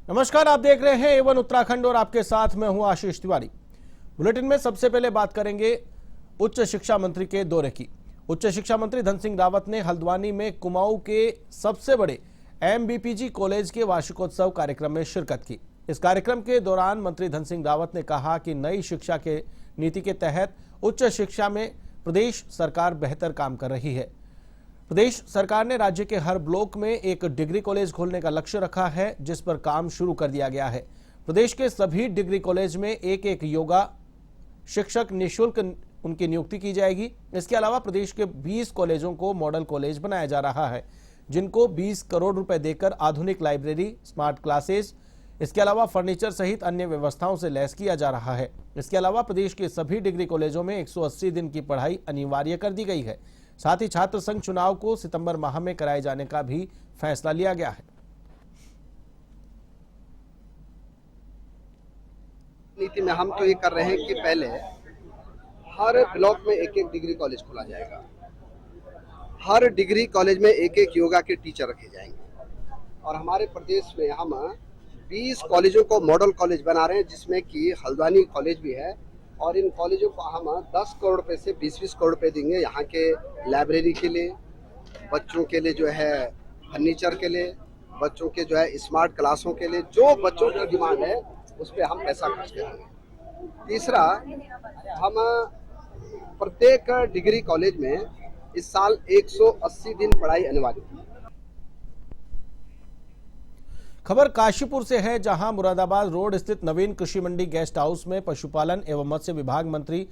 नमस्कार, आप देख रहे हैं A1 उत्तराखंड और आपके साथ मैं हूं आशीष तिवारी। बुलेटिन में सबसे पहले बात करेंगे उच्च शिक्षा मंत्री के दौरे की। उच्च शिक्षा मंत्री धन सिंह रावत ने हल्द्वानी में कुमाऊं के सबसे बड़े MBPG कॉलेज के वार्षिकोत्सव कार्यक्रम में शिरकत की। इस कार्यक्रम के दौरान मंत्री धन सिंह रावत ने कहा कि नई शिक्षा के नीति के तहत उच्च शिक्षा में प्रदेश सरकार बेहतर काम कर रही है। प्रदेश सरकार ने राज्य के हर ब्लॉक में एक डिग्री कॉलेज खोलने का लक्ष्य रखा है, जिस पर काम शुरू कर दिया गया है। प्रदेश के सभी डिग्री कॉलेज में एक योगा शिक्षक निःशुल्क उनकी नियुक्ति की जाएगी। इसके अलावा प्रदेश के 20 कॉलेजों को मॉडल कॉलेज बनाया जा रहा है, जिनको 20 करोड़ रुपए देकर आधुनिक लाइब्रेरी, स्मार्ट क्लासेस, इसके अलावा फर्नीचर सहित अन्य व्यवस्थाओं से लैस किया जा रहा है। इसके अलावा प्रदेश के सभी डिग्री कॉलेजों में 180 दिन की पढ़ाई अनिवार्य कर दी गई है। साथ ही छात्र संघ चुनाव को सितंबर माह में कराए जाने का भी फैसला लिया गया है। नीति में हम तो ये कर रहे हैं कि पहले हर ब्लॉक में एक डिग्री कॉलेज खोला जाएगा, हर डिग्री कॉलेज में एक योगा के टीचर रखे जाएंगे और हमारे प्रदेश में हम 20 कॉलेजों को मॉडल कॉलेज बना रहे हैं, जिसमें कि हल्द्वानी कॉलेज भी है। और इन कॉलेजों को हम 10 करोड़ रुपए से 20-20 करोड़ रुपए देंगे यहाँ के लाइब्रेरी के लिए, बच्चों के लिए जो है फर्नीचर के लिए, बच्चों के जो है स्मार्ट क्लासों के लिए, जो बच्चों की डिमांड है उस पर हम पैसा खर्च करेंगे। तीसरा, हम प्रत्येक डिग्री कॉलेज में इस साल 180 दिन पढ़ाई अनिवार्य है। खबर काशीपुर से है, जहां मुरादाबाद रोड स्थित नवीन कृषि मंडी गेस्ट हाउस में पशुपालन एवं मत्स्य विभाग मंत्री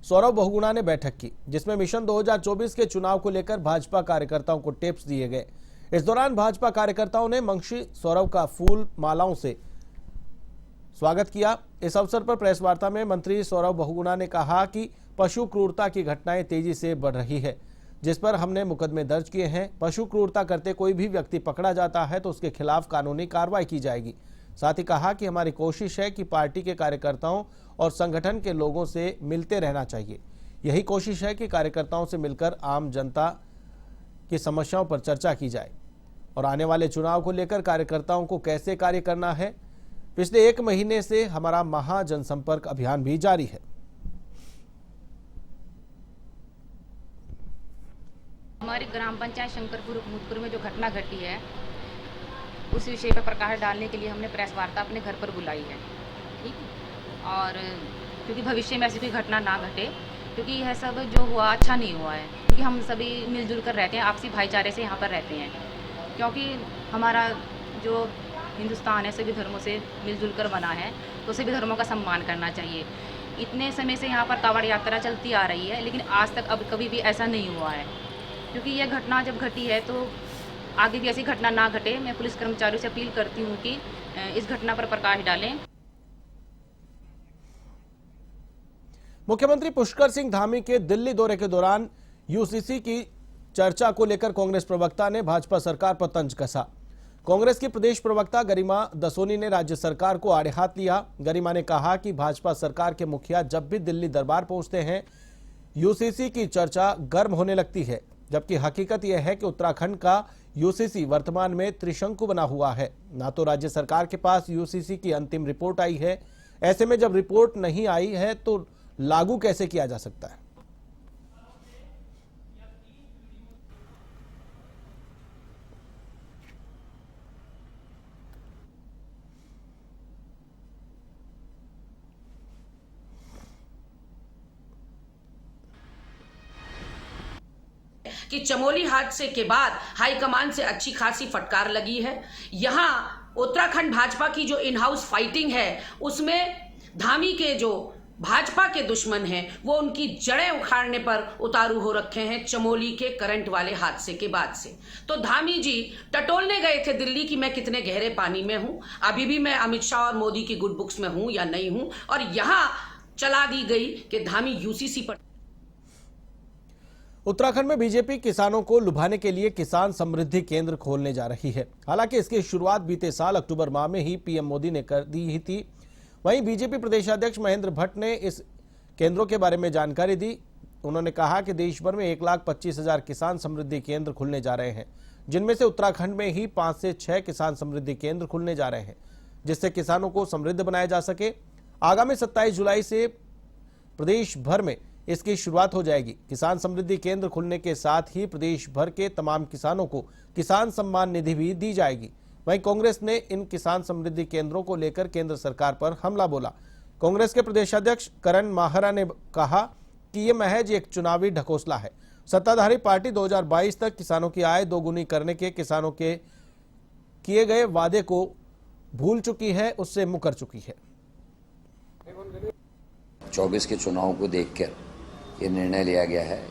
सौरभ बहुगुणा ने बैठक की, जिसमें मिशन 2024 के चुनाव को लेकर भाजपा कार्यकर्ताओं को टिप्स दिए गए। इस दौरान भाजपा कार्यकर्ताओं ने मंत्री सौरभ का फूल मालाओं से स्वागत किया। इस अवसर पर प्रेस वार्ता में मंत्री सौरभ बहुगुणा ने कहा कि पशु क्रूरता की घटनाएं तेजी से बढ़ रही है, जिस पर हमने मुकदमे दर्ज किए हैं। पशु क्रूरता करते कोई भी व्यक्ति पकड़ा जाता है तो उसके खिलाफ कानूनी कार्रवाई की जाएगी। साथ ही कहा कि हमारी कोशिश है कि पार्टी के कार्यकर्ताओं और संगठन के लोगों से मिलते रहना चाहिए। यही कोशिश है कि कार्यकर्ताओं से मिलकर आम जनता की समस्याओं पर चर्चा की जाए और आने वाले चुनाव को लेकर कार्यकर्ताओं को कैसे कार्य करना है। पिछले 1 महीने से हमारा महा जनसंपर्क अभियान भी जारी है। हमारी ग्राम पंचायत शंकरपुर मुदपुर में जो घटना घटी है, उस विषय पर प्रकाश डालने के लिए हमने प्रेस वार्ता अपने घर पर बुलाई है। ठीक, और क्योंकि भविष्य में ऐसी कोई घटना ना घटे, क्योंकि यह सब जो हुआ अच्छा नहीं हुआ है। क्योंकि हम सभी मिलजुल कर रहते हैं, आपसी भाईचारे से यहाँ पर रहते हैं। क्योंकि हमारा जो हिंदुस्तान है सभी धर्मों से मिलजुल कर बना है, तो सभी धर्मों का सम्मान करना चाहिए। इतने समय से यहाँ पर कांवड़ यात्रा चलती आ रही है, लेकिन आज तक अब कभी भी ऐसा नहीं हुआ है। क्योंकि यह घटना जब घटी है तो आगे भी ऐसी घटना ना घटे। मैं पुलिस कर्मचारियों से अपील करती हूँ कि इस घटना पर प्रकाश डालें। मुख्यमंत्री पुष्कर सिंह धामी के दिल्ली दौरे के दौरान यूसीसी की चर्चा को लेकर कांग्रेस प्रवक्ता ने भाजपा सरकार पर तंज कसा। कांग्रेस की प्रदेश प्रवक्ता गरिमा दसोनी ने राज्य सरकार को आड़े हाथ लिया। गरिमा ने कहा कि भाजपा सरकार के मुखिया जब भी दिल्ली दरबार पहुंचते हैं, यूसीसी की चर्चा गर्म होने लगती है, जबकि हकीकत यह है कि उत्तराखंड का यूसीसी वर्तमान में त्रिशंकु बना हुआ है। ना तो राज्य सरकार के पास यूसीसी की अंतिम रिपोर्ट आई है। ऐसे में जब रिपोर्ट नहीं आई है तो लागू कैसे किया जा सकता है। कि चमोली हादसे के बाद हाईकमान से अच्छी खासी फटकार लगी है। यहां उत्तराखंड भाजपा की जो इन हाउस फाइटिंग है, उसमें धामी के जो भाजपा के दुश्मन हैं वो उनकी जड़ें उखाड़ने पर उतारू हो रखे हैं चमोली के करंट वाले हादसे के बाद से। तो धामी जी टटोलने गए थे दिल्ली की मैं कितने गहरे पानी में हूं, अभी भी मैं अमित शाह और मोदी की गुड बुक्स में हूं या नहीं हूं, और यहां चला दी गई कि धामी यूसीसी पर। उत्तराखंड में बीजेपी किसानों को लुभाने के लिए किसान समृद्धि केंद्र खोलने जा रही है। हालांकि इसकी शुरुआत बीते साल अक्टूबर माह में ही पीएम मोदी ने कर दी ही थी। वहीं बीजेपी प्रदेशाध्यक्ष महेंद्र भट्ट ने इस केंद्रों के बारे में जानकारी दी। उन्होंने कहा कि देश भर में 1,25,000 किसान समृद्धि केंद्र खुलने जा रहे हैं, जिनमें से उत्तराखंड में ही 5 से 6 किसान समृद्धि केंद्र खुलने जा रहे हैं। जिससे किसानों को समृद्ध बनाया जा सके। आगामी 27 जुलाई से प्रदेश भर में इसकी शुरुआत हो जाएगी। किसान समृद्धि केंद्र खुलने के साथ ही प्रदेश भर के तमाम किसानों को किसान सम्मान निधि भी दी जाएगी। वहीं कांग्रेस ने इन किसान समृद्धि केंद्रों को लेकर केंद्र सरकार पर हमला बोला। कांग्रेस के प्रदेश अध्यक्ष करण माहरा ने कहा कि यह महज एक चुनावी ढकोसला है। सत्ताधारी पार्टी 2022 तक किसानों की आय दोगुनी करने के किसानों के किए गए वादे को भूल चुकी है, उससे मुकर चुकी है। 24 के चुनाव को देखकर ये निर्णय लिया गया है।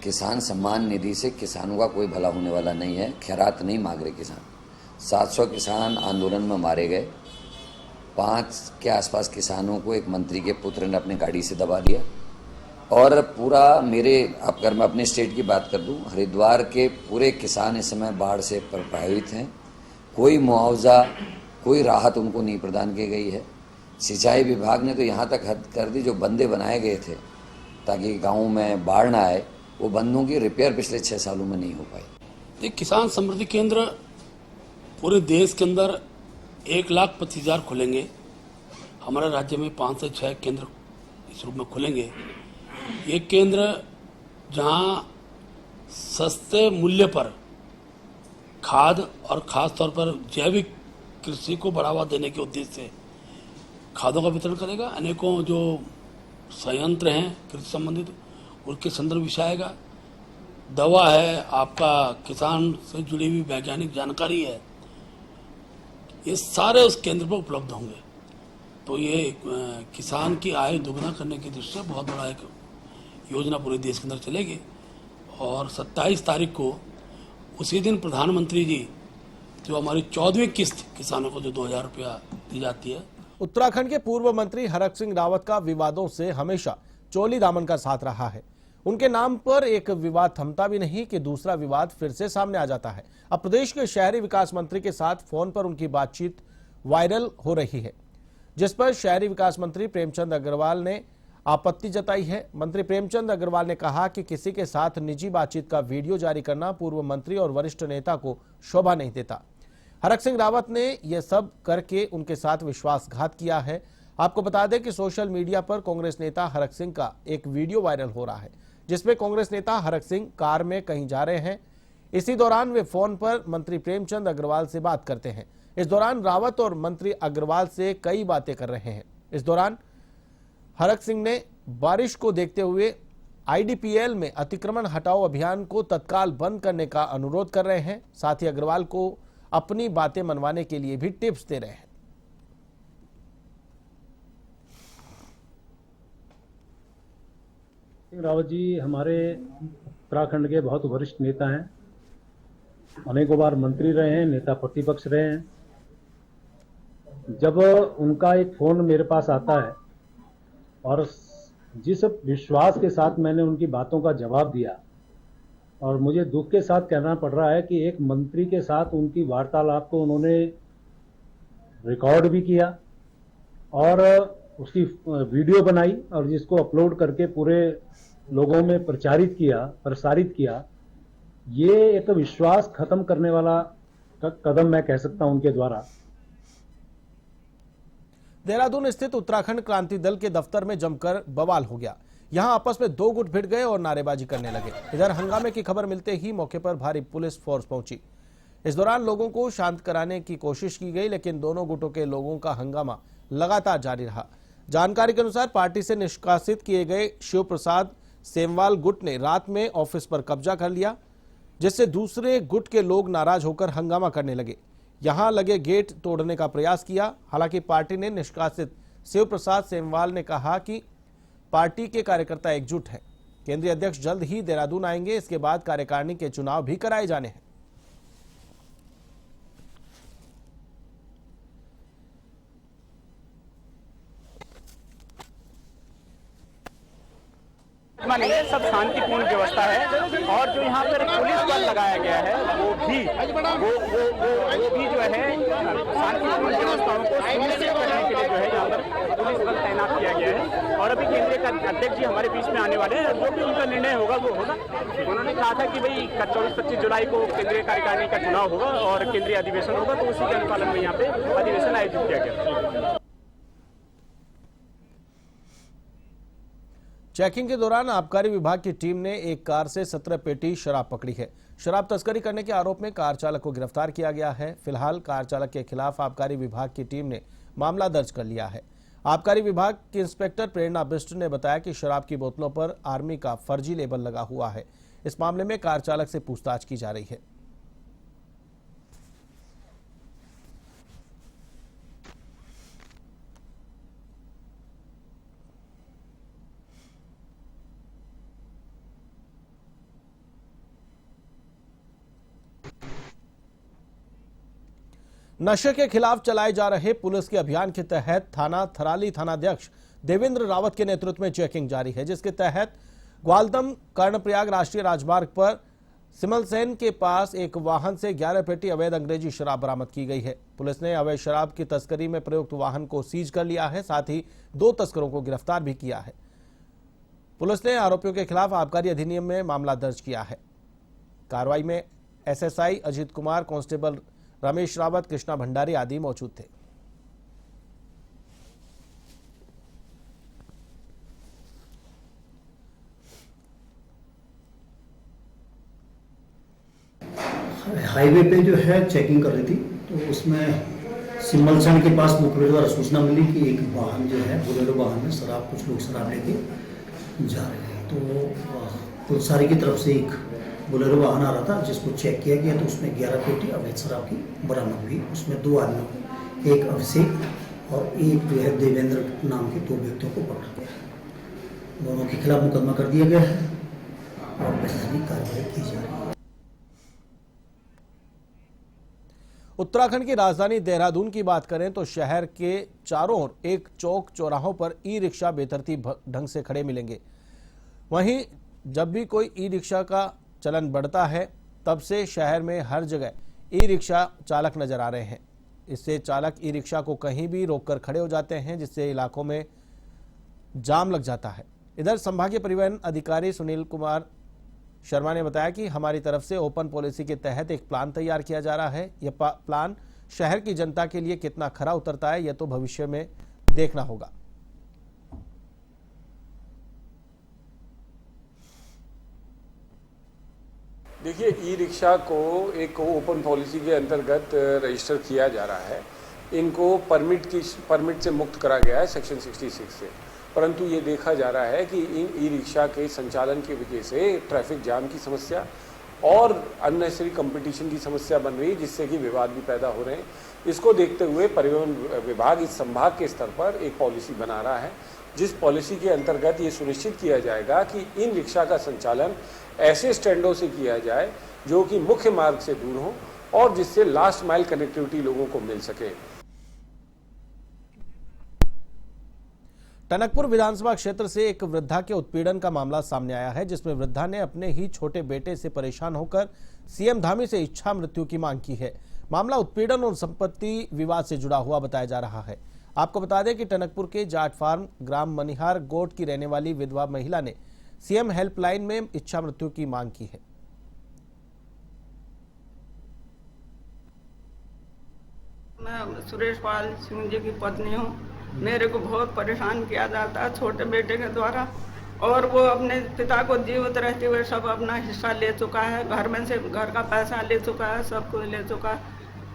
किसान सम्मान निधि से किसानों का कोई भला होने वाला नहीं है। खैरात नहीं मांग रहे किसान। 700 किसान आंदोलन में मारे गए। 5 के आसपास किसानों को एक मंत्री के पुत्र ने अपनी गाड़ी से दबा दिया। और पूरा अगर मैं अपने स्टेट की बात कर दूं, हरिद्वार के पूरे किसान इस समय बाढ़ से प्रभावित हैं। कोई मुआवजा, कोई राहत उनको नहीं प्रदान की गई है। सिंचाई विभाग ने तो यहाँ तक हद कर दी, जो बंदे बनाए गए थे ताकि गाँव में बाढ़ ना आए, वो बंदों की रिपेयर पिछले 6 सालों में नहीं हो पाई। ये किसान समृद्धि केंद्र पूरे देश के अंदर 1,25,000 खुलेंगे। हमारे राज्य में 5 से 6 केंद्र इस रूप में खुलेंगे। ये केंद्र जहां सस्ते मूल्य पर खाद और खास तौर पर जैविक कृषि को बढ़ावा देने के उद्देश्य से खादों का वितरण करेगा। अनेकों जो संयंत्र हैं कृषि संबंधित, उनके संदर्भ विषय आएगा। दवा है, आपका किसान से जुड़ी हुई वैज्ञानिक जानकारी है, ये सारे उस केंद्र पर उपलब्ध होंगे। तो ये किसान की आय दोगुना करने की दृष्टि से बहुत बड़ा एक योजना पूरे देश के अंदर चलेगी। और 27 तारीख को उसी दिन प्रधानमंत्री जी जो हमारी 14वीं किस्त किसानों को जो 2,000 रुपया दी जाती है। उत्तराखंड के पूर्व मंत्री हरक सिंह रावत का विवादों से हमेशा चोली दामन का साथ रहा है। उनके नाम पर एक विवाद थमता भी नहीं कि दूसरा विवाद फिर से सामने आ जाता है। अब प्रदेश के शहरी विकास मंत्री के साथ फोन पर उनकी बातचीत वायरल हो रही है, जिस पर शहरी विकास मंत्री प्रेमचंद अग्रवाल ने आपत्ति जताई है। मंत्री प्रेमचंद अग्रवाल ने कहा कि किसी के साथ निजी बातचीत का वीडियो जारी करना पूर्व मंत्री और वरिष्ठ नेता को शोभा नहीं देता। हरक सिंह रावत ने यह सब करके उनके साथ विश्वासघात किया है। आपको बता दें कि सोशल मीडिया पर कांग्रेस नेता हरक सिंह का एक वीडियो वायरल हो रहा है, जिसमें कांग्रेस नेता हरक सिंह कार में कहीं जा रहे हैं। इसी दौरान वे फोन पर मंत्री प्रेमचंद अग्रवाल से बात करते हैं। इस दौरान रावत और मंत्री अग्रवाल से कई बातें कर रहे हैं। इस दौरान हरक सिंह ने बारिश को देखते हुए आईडीपीएल में अतिक्रमण हटाओ अभियान को तत्काल बंद करने का अनुरोध कर रहे हैं। साथ ही अग्रवाल को अपनी बातें मनवाने के लिए भी टिप्स दे रहे हैं। रावत जी हमारे उत्तराखंड के बहुत वरिष्ठ नेता हैं, अनेकों बार मंत्री रहे हैं, नेता प्रतिपक्ष रहे हैं। जब उनका एक फोन मेरे पास आता है और जिस विश्वास के साथ मैंने उनकी बातों का जवाब दिया, और मुझे दुख के साथ कहना पड़ रहा है कि एक मंत्री के साथ उनकी वार्तालाप को उन्होंने रिकॉर्ड भी किया और उसकी वीडियो बनाई और जिसको अपलोड करके पूरे लोगों में प्रसारित किया। ये एक विश्वास खत्म करने वाला कदम मैं कह सकता हूं उनके द्वारा। देहरादून स्थित उत्तराखंड क्रांति दल के दफ्तर में जमकर बवाल हो गया। यहां आपस में 2 गुट भिड़ गए और नारेबाजी करने लगे। इधर हंगामे की खबर मिलते ही मौके पर भारी पुलिस फोर्स पहुंची। इस दौरान लोगों को शांत कराने की कोशिश की गई, लेकिन दोनों गुटों के लोगों का हंगामा लगातार जारी रहा। जानकारी के अनुसार पार्टी से निष्कासित किए गए शिव प्रसाद सेमवाल गुट ने रात में ऑफिस पर कब्जा कर लिया, जिससे दूसरे गुट के लोग नाराज होकर हंगामा करने लगे। यहां लगे गेट तोड़ने का प्रयास किया। हालांकि पार्टी ने निष्कासित शिव प्रसाद सेमवाल ने कहा कि पार्टी के कार्यकर्ता एकजुट हैं। केंद्रीय अध्यक्ष जल्द ही देहरादून आएंगे। इसके बाद कार्यकारिणी के चुनाव भी कराए जाने हैं। नहीं है, सब शांतिपूर्ण व्यवस्था है। और जो यहाँ पर पुलिस बल लगाया गया है वो भी जो है शांतिपूर्ण व्यवस्थाओं को सुनिश्चित करने के लिए जो है यहाँ पर पुलिस बल तैनात किया गया है। और अभी केंद्रीय अध्यक्ष जी हमारे बीच में आने वाले हैं, जो भी उनका निर्णय होगा वो होगा। उन्होंने कहा था कि भाई 24-25 जुलाई को केंद्रीय कार्यकारिणी का चुनाव होगा और केंद्रीय अधिवेशन होगा, तो उसी के अनुपालन में यहाँ पे अधिवेशन आयोजित किया गया। चेकिंग के दौरान आबकारी विभाग की टीम ने एक कार से 17 पेटी शराब पकड़ी है। शराब तस्करी करने के आरोप में कार चालक को गिरफ्तार किया गया है। फिलहाल कार चालक के खिलाफ आबकारी विभाग की टीम ने मामला दर्ज कर लिया है। आबकारी विभाग की इंस्पेक्टर प्रेरणा बिष्ट ने बताया कि शराब की बोतलों पर आर्मी का फर्जी लेबल लगा हुआ है। इस मामले में कार चालक से पूछताछ की जा रही है। नशे के खिलाफ चलाए जा रहे पुलिस के अभियान के तहत थाना थराली थानाध्यक्ष देवेंद्र रावत के नेतृत्व में चेकिंग जारी है, जिसके तहत ग्वालदम कर्णप्रयाग राष्ट्रीय राजमार्ग पर सिमलसेन के पास एक वाहन से 11 पेटी अवैध अंग्रेजी शराब बरामद की गई है। पुलिस ने अवैध शराब की तस्करी में प्रयुक्त वाहन को सीज कर लिया है, साथ ही 2 तस्करों को गिरफ्तार भी किया है। पुलिस ने आरोपियों के खिलाफ आबकारी अधिनियम में मामला दर्ज किया है। कार्रवाई में एसएसआई अजीत कुमार, कांस्टेबल रमेश रावत, कृष्णा भंडारी आदि मौजूद थे। हाईवे पे जो है चेकिंग कर रही थी, तो उसमें सिमलसेन के पास मुखबिर द्वारा सूचना मिली कि एक वाहन जो है बोलेरो वाहन में शराब, कुछ लोग शराब लेके जा रहे हैं। तो पुलसारी की तरफ से एक बोलेरो वाहन आ रहा था, जिसको चेक किया गया तो उसमें 11 पेटी अवैध शराब की बरामद हुई। उसमें 2 आदमी, एक अभिषेक और एक जो है देवेंद्र नाम के 2 व्यक्तियों को पकड़ा गया। दोनों के खिलाफ मुकदमा कर दिया गया है और प्रशासनिक कार्रवाई की जा रही है। उत्तराखंड की राजधानी देहरादून की बात करें तो शहर के चारों ओर एक चौक चौराहों पर ई रिक्शा बेतरतीब ढंग से खड़े मिलेंगे। वहीं जब भी कोई ई रिक्शा का चलन बढ़ता है, तब से शहर में हर जगह ई रिक्शा चालक नजर आ रहे हैं। इससे चालक ई रिक्शा को कहीं भी रोककर खड़े हो जाते हैं, जिससे इलाकों में जाम लग जाता है। इधर संभागीय परिवहन अधिकारी सुनील कुमार शर्मा ने बताया कि हमारी तरफ से ओपन पॉलिसी के तहत एक प्लान तैयार किया जा रहा है। यह प्लान शहर की जनता के लिए कितना खरा उतरता है, यह तो भविष्य में देखना होगा। देखिए, ई रिक्शा को एक ओपन पॉलिसी के अंतर्गत रजिस्टर किया जा रहा है। इनको परमिट से मुक्त करा गया है सेक्शन 66 से, परंतु ये देखा जा रहा है कि इन ई रिक्शा के संचालन की वजह से ट्रैफिक जाम की समस्या और अननेसेसरी कंपटीशन की समस्या बन रही है, जिससे कि विवाद भी पैदा हो रहे हैं। इसको देखते हुए परिवहन विभाग इस संभाग के स्तर पर एक पॉलिसी बना रहा है, जिस पॉलिसी के अंतर्गत ये सुनिश्चित किया जाएगा कि इन रिक्शा का संचालन ऐसे स्टैंडों से किया जाए जो कि मुख्य मार्ग से दूर हो और जिससे लास्ट माइल कनेक्टिविटी लोगों को मिल सके। टनकपुर विधानसभा क्षेत्र से एक वृद्धा के उत्पीड़न का मामला सामने आया है, जिसमें वृद्धा ने अपने ही छोटे बेटे से परेशान होकर सीएम धामी से इच्छा मृत्यु की मांग की है। मामला उत्पीड़न और संपत्ति विवाद से जुड़ा हुआ बताया जा रहा है। आपको बता दें कि टनकपुर के जाट फार्म ग्राम मनिहार गोट की रहने वाली विधवा महिला ने सीएम हेल्पलाइन में इच्छा मृत्यु की मांग की है। मैं सुरेश पाल सिंह जी की पत्नी हूँ। मेरे को बहुत परेशान किया जाता है छोटे बेटे के द्वारा, और वो अपने पिता को जीवित रहते हुए सब अपना हिस्सा ले चुका है। घर में से घर का पैसा ले चुका है, सब कुछ ले चुका है।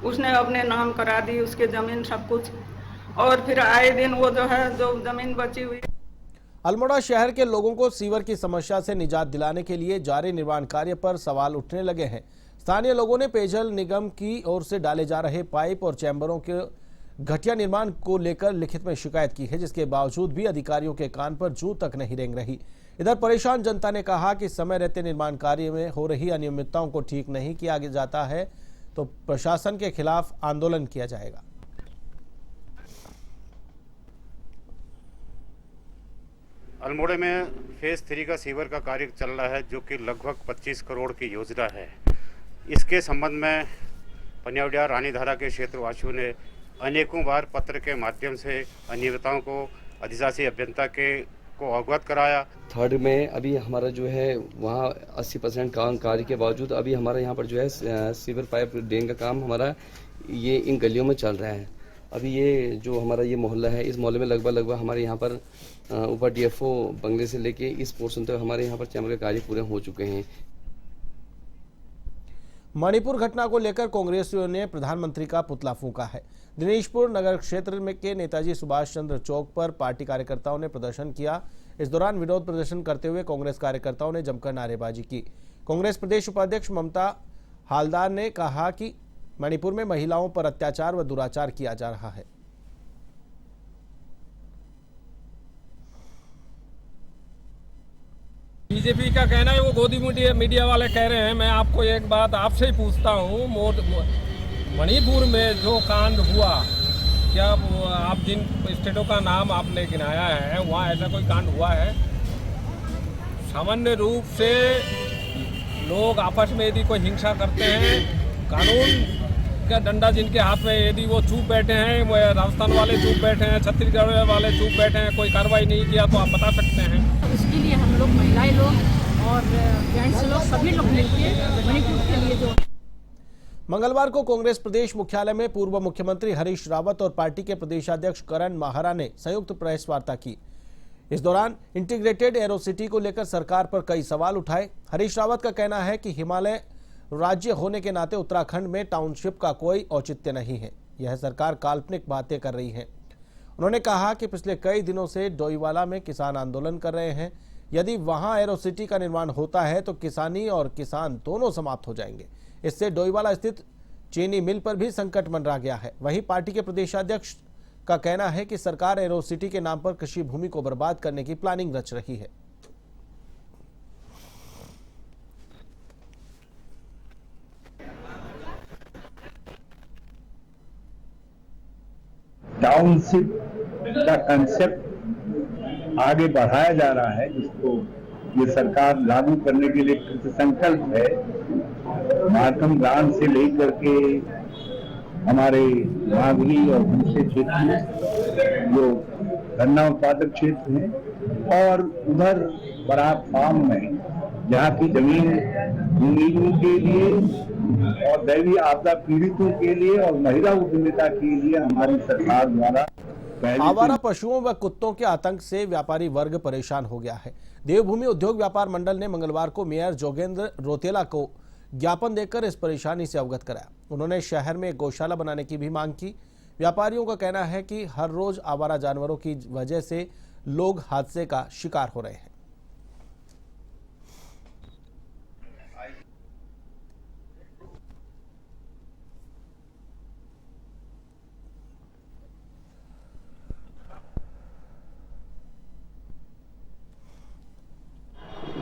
उसने अपने नाम करा दी उसकी जमीन सब कुछ, और फिर आए दिन वो जो है जो जमीन बची हुई। अल्मोड़ा शहर के लोगों को सीवर की समस्या से निजात दिलाने के लिए जारी निर्माण कार्य पर सवाल उठने लगे हैं। स्थानीय लोगों ने पेयजल निगम की ओर से डाले जा रहे पाइप और चैम्बरों के घटिया निर्माण को लेकर लिखित में शिकायत की है, जिसके बावजूद भी अधिकारियों के कान पर जूं तक नहीं रेंग रही। इधर परेशान जनता ने कहा कि समय रहते निर्माण कार्य में हो रही अनियमितताओं को ठीक नहीं किया जाता है तो प्रशासन के खिलाफ आंदोलन किया जाएगा। अल्मोड़े में फेज 3 का सीवर का कार्य चल रहा है, जो कि लगभग 25 करोड़ की योजना है। इसके संबंध में पनियावड़िया रानीधारा के क्षेत्रवासियों ने अनेकों बार पत्र के माध्यम से अनियमितताओं को अधिशासी अभियंता को अवगत कराया। थर्ड में अभी हमारा जो है वहाँ 80% काम कार्य के बावजूद अभी हमारा यहाँ पर जो है सीवर पाइप ड्रेन का काम हमारा ये इन गलियों में चल रहा है। अभी ये जो हमारा ये मोहल्ला है, इस मोहल्ले में लगभग हमारे यहाँ पर ऊपर डीएफओ बंगले से लेके इस पोर्शन तक हमारे यहाँ पर चैम्बर के कार्य पूरे हो चुके हैं। मणिपुर घटना को लेकर कांग्रेसियों ने प्रधानमंत्री का पुतला फूंका है। दिनेशपुर नगर क्षेत्र में के नेताजी सुभाष चंद्र चौक पर पार्टी कार्यकर्ताओं ने प्रदर्शन किया। इस दौरान विरोध प्रदर्शन करते हुए कांग्रेस कार्यकर्ताओं ने जमकर नारेबाजी की। कांग्रेस प्रदेश उपाध्यक्ष ममता हालदार ने कहा कि मणिपुर में महिलाओं पर अत्याचार व दुराचार किया जा रहा है। बीजेपी का कहना है वो गोदी मीडिया वाले कह रहे हैं। मैं आपको एक बात आपसे ही पूछता हूँ, मणिपुर में जो कांड हुआ, क्या आप जिन स्टेटों का नाम आपने गिनाया है वहाँ ऐसा कोई कांड हुआ है? सामान्य रूप से लोग आपस में यदि कोई हिंसा करते हैं, कानून का डंडा जिनके हाथ में यदि वो चुप बैठे हैं, वो राजस्थान वाले चुप बैठे हैं, छत्तीसगढ़ वाले चुप बैठे हैं, कोई कार्रवाई नहीं किया, तो आप बता सकते हैं। इसके लिए हम लोग महिलाएं लोग और जेंट्स लोग सभी लोग मिलकर मणिपुर के लिए जो मंगलवार को कांग्रेस प्रदेश मुख्यालय में पूर्व मुख्यमंत्री हरीश रावत और पार्टी के प्रदेशाध्यक्ष करण माहरा ने संयुक्त प्रेस वार्ता की। इस दौरान इंटीग्रेटेड एरो सिटी को लेकर सरकार पर कई सवाल उठाए। हरीश रावत का कहना है कि हिमालय राज्य होने के नाते उत्तराखंड में टाउनशिप का कोई औचित्य नहीं है, यह सरकार काल्पनिक बातें कर रही है। उन्होंने कहा कि पिछले कई दिनों से डोईवाला में किसान आंदोलन कर रहे हैं। यदि वहां एरो सिटी का निर्माण होता है तो किसानी और किसान दोनों समाप्त हो जाएंगे। इससे डोईवाला स्थित चीनी मिल पर भी संकट मंडरा गया है। वहीं पार्टी के प्रदेशाध्यक्ष का कहना है कि सरकार एरो सिटी के नाम पर कृषि भूमि को बर्बाद करने की प्लानिंग रच रही है। टाउनशिप का कंसेप्ट आगे बढ़ाया जा रहा है, जिसको ये सरकार लागू करने के लिए कृतसंकल्प है। महात्म गांव से लेकर के हमारे नागरी और दूसरे क्षेत्र में जो गन्ना उत्पादक क्षेत्र हैं और उधर बराब फार्म में जहाँ की जमीन भूमिहीनों के लिए और दैवीय आपदा पीड़ितों के लिए और महिला उद्यमिता के लिए हमारी सरकार द्वारा आवारा पशुओं व कुत्तों के आतंक से व्यापारी वर्ग परेशान हो गया है। देवभूमि उद्योग व्यापार मंडल ने मंगलवार को मेयर जोगेंद्र रोतेला को ज्ञापन देकर इस परेशानी से अवगत कराया। उन्होंने शहर में गौशाला बनाने की भी मांग की। व्यापारियों का कहना है कि हर रोज आवारा जानवरों की वजह से लोग हादसे का शिकार हो रहे हैं।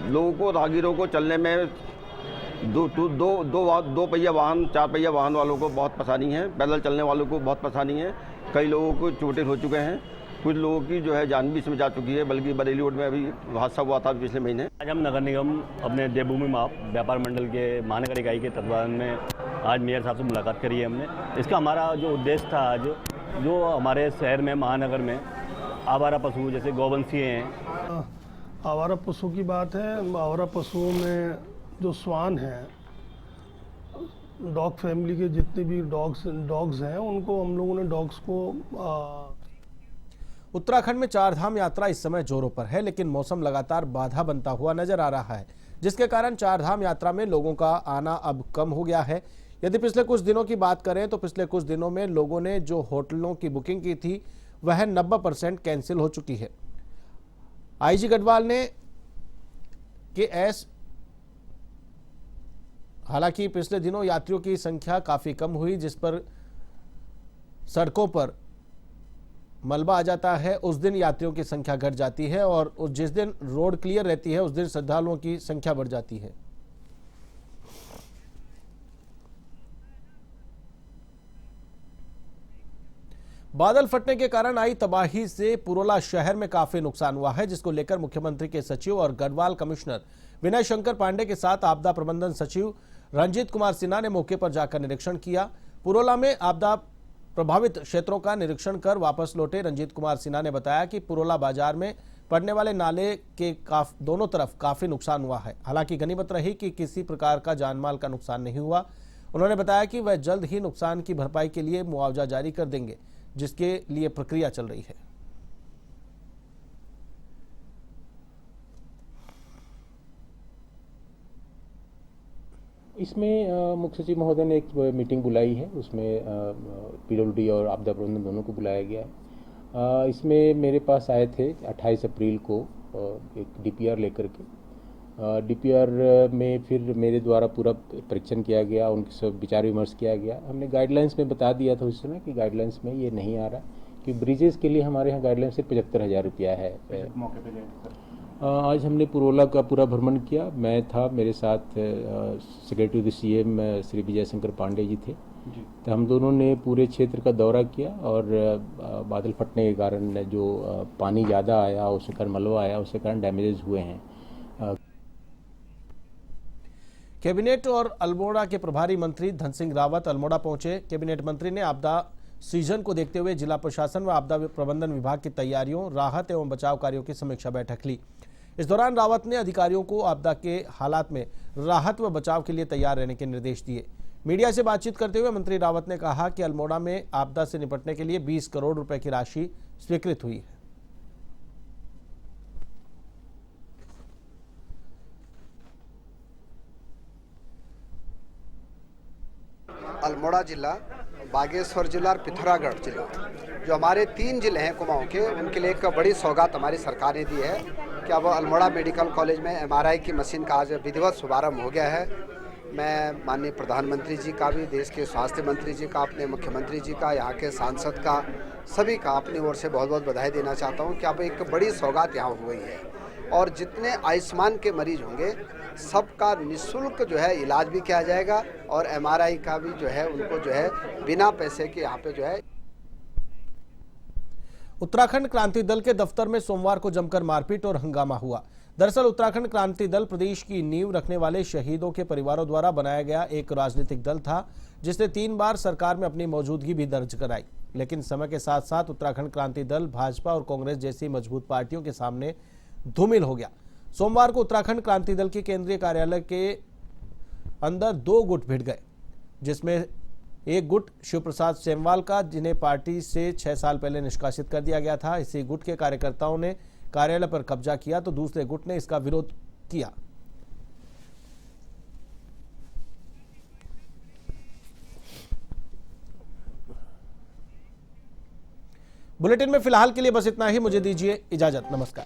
लोगों को, राहगीरों को चलने में दो पहिया वाहन, 4 पहिया वाहन वालों को बहुत परेशानी है। पैदल चलने वालों को बहुत परेशानी है। कई लोगों को चोटें हो चुके हैं, कुछ लोगों की जो है जान भी इसमें जा चुकी है। बल्कि बरेली रोड में अभी हादसा हुआ था पिछले महीने। आज हम नगर निगम अपने देवभूमि व्यापार मंडल के महानगर इकाई के तत्वाधान में आज मेयर साहब से मुलाकात करी है हमने। इसका हमारा जो उद्देश्य था, आज जो हमारे शहर में, महानगर में आवारा पशु जैसे गौवंशीय हैं। आवारा पशु की बात है। आवारा पशुओं में जो स्वान हैं, डॉग फैमिली के जितने भी डॉग्स हैं, उनको हम लोगों ने डॉग्स को उत्तराखंड में 4 धाम यात्रा इस समय जोरों पर है, लेकिन मौसम लगातार बाधा बनता हुआ नजर आ रहा है, जिसके कारण 4 धाम यात्रा में लोगों का आना अब कम हो गया है। यदि पिछले कुछ दिनों की बात करें तो पिछले कुछ दिनों में लोगों ने जो होटलों की बुकिंग की थी वह 90% कैंसिल हो चुकी है। आईजी गढ़वाल ने हालांकि पिछले दिनों यात्रियों की संख्या काफी कम हुई, जिस पर सड़कों पर मलबा आ जाता है उस दिन यात्रियों की संख्या घट जाती है और जिस दिन रोड क्लियर रहती है उस दिन श्रद्धालुओं की संख्या बढ़ जाती है। बादल फटने के कारण आई तबाही से पुरोला शहर में काफी नुकसान हुआ है, जिसको लेकर मुख्यमंत्री के सचिव और गढ़वाल कमिश्नर विनय शंकर पांडे के साथ आपदा प्रबंधन सचिव रंजीत कुमार सिन्हा ने मौके पर जाकर निरीक्षण किया। पुरोला में आपदा प्रभावित क्षेत्रों का निरीक्षण कर वापस लौटे रंजीत कुमार सिन्हा ने बताया कि पुरोला बाजार में पड़ने वाले नाले के दोनों तरफ काफी नुकसान हुआ है। हालांकि गनीमत रही कि किसी प्रकार का जानमाल का नुकसान नहीं हुआ। उन्होंने बताया कि वह जल्द ही नुकसान की भरपाई के लिए मुआवजा जारी कर देंगे, जिसके लिए प्रक्रिया चल रही है। इसमें मुख्य सचिव महोदय ने एक मीटिंग बुलाई है, उसमें पीडब्ल्यूडी और आपदा प्रबंधन दोनों को बुलाया गया है। इसमें मेरे पास आए थे 28 अप्रैल को एक डीपीआर लेकर के। डीपीआर में फिर मेरे द्वारा पूरा परीक्षण किया गया, उनके सब विचार विमर्श किया गया। हमने गाइडलाइंस में बता दिया था उस समय कि गाइडलाइंस में ये नहीं आ रहा कि ब्रिजेस के लिए हमारे यहाँ गाइडलाइंस सिर्फ 75,000 रुपया है। मौके पे गए आज हमने पुरोला का पूरा भ्रमण किया। मैं था, मेरे साथ secretary to CM Shri Vijay Shankar Pandey ji थे। तो हम दोनों ने पूरे क्षेत्र का दौरा किया और बादल फटने के कारण जो पानी ज़्यादा आया, उसके कारण मलबा आया, उसके कारण डैमेजेस हुए हैं। कैबिनेट और अल्मोड़ा के प्रभारी मंत्री धन सिंह रावत अल्मोड़ा पहुंचे। कैबिनेट मंत्री ने आपदा सीजन को देखते हुए जिला प्रशासन व आपदा प्रबंधन विभाग की तैयारियों, राहत एवं बचाव कार्यों की समीक्षा बैठक ली। इस दौरान रावत ने अधिकारियों को आपदा के हालात में राहत व बचाव के लिए तैयार रहने के निर्देश दिए। मीडिया से बातचीत करते हुए मंत्री रावत ने कहा कि अल्मोड़ा में आपदा से निपटने के लिए 20 करोड़ रुपए की राशि स्वीकृत हुई है। अल्मोड़ा जिला, बागेश्वर जिला और पिथौरागढ़ जिला, जो हमारे 3 जिले हैं कुमाऊं के, उनके लिए एक बड़ी सौगात हमारी सरकार ने दी है कि अब अल्मोड़ा मेडिकल कॉलेज में एमआरआई की मशीन का आज विधिवत शुभारंभ हो गया है। मैं माननीय प्रधानमंत्री जी का भी, देश के स्वास्थ्य मंत्री जी का, अपने मुख्यमंत्री जी का, यहाँ के सांसद का, सभी का अपनी ओर से बहुत बहुत बधाई देना चाहता हूँ कि अब एक बड़ी सौगात यहाँ हो गई है। और जितने आयुष्मान के मरीज होंगे सबका निःशुल्क जो है इलाज भी किया जाएगा और एमआरआई का भी जो है उनको जो है बिना पैसे के यहाँ पे जो है। उत्तराखंड क्रांति दल के दफ्तर में सोमवार को जमकर मारपीट और हंगामा हुआ। दरअसल उत्तराखंड क्रांति दल प्रदेश की नींव रखने वाले शहीदों के परिवारों द्वारा बनाया गया एक राजनीतिक दल था, जिसने 3 बार सरकार में अपनी मौजूदगी भी दर्ज कराई। लेकिन समय के साथ साथ उत्तराखंड क्रांति दल भाजपा और कांग्रेस जैसी मजबूत पार्टियों के सामने धूमिल हो गया। सोमवार को उत्तराखंड क्रांति दल के केंद्रीय कार्यालय के अंदर 2 गुट भिड़ गए, जिसमें एक गुट शिव प्रसाद सेमवाल का, जिन्हें पार्टी से 6 साल पहले निष्कासित कर दिया गया था। इसी गुट के कार्यकर्ताओं ने कार्यालय पर कब्जा किया तो दूसरे गुट ने इसका विरोध किया। बुलेटिन में फिलहाल के लिए बस इतना ही। मुझे दीजिए इजाजत। नमस्कार।